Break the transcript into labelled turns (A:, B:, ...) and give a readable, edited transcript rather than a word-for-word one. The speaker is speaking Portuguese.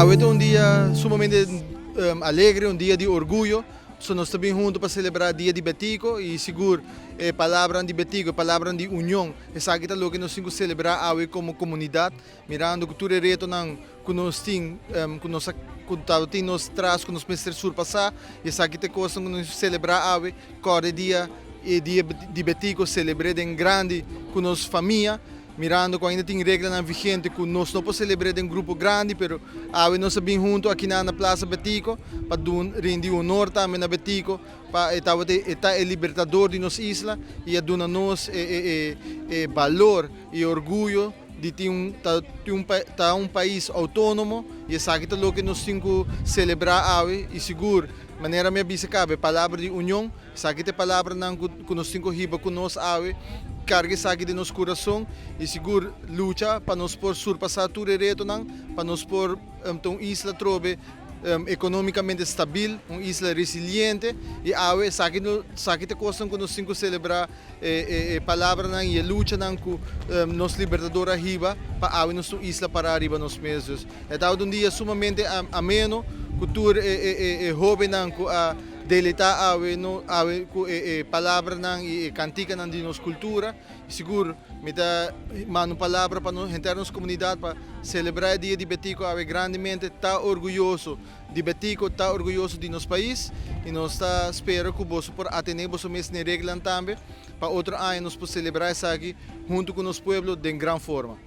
A: Hoje é um dia sumamente alegre, um dia de orgulho. Nós também juntos para celebrar o dia de Betico e seguro a palavra de Betico, a palavra de união. Essa aqui é o que nós temos que celebrar hoje como comunidade, mirando que tudo é reto que nós temos, que nós traz, que nós podemos surpassar. Essa aqui é a coisa que nós celebrar hoje, cada dia de Betico, celebrar em grande com nossa família. Mirando que ainda tem regras vigentes que nós não podemos celebrar em grupo grande, mas hoje nós estamos juntos aqui na Praça Betico para rendir honor também a Betico, para estar o libertador de nossa isla e a dar-nos valor e orgulho de ter um país autônomo. E essa aqui é o que nós temos que celebrar hoje e seguro. De maneira minha bisa cabe, a palavra de união, essa aqui é a palavra que nós temos que riba conosco hoje. Carga essa aqui de nosso coração e seguro luta para nós por surpassar tudo o reto, para nós por uma isla trobe economicamente estável, uma isla resiliente e hoje essa aqui é a coisa que nós temos que celebrar a palavra e a luta que nosso libertador arriba para hoje nossa isla para arriba nós mesmos. É um dia sumamente ameno, cultura jovem que deletar a palavra e cantica de nossa cultura. Seguro, me dá uma palavra para nós entrar nossa comunidade para celebrar o dia de Betico grandemente. Está orgulhoso de Betico, está orgulhoso de nosso país e nós espero que você por atender você mesmo regra também para outro ano nós podemos celebrar isso aqui junto com o nosso povo de grande forma.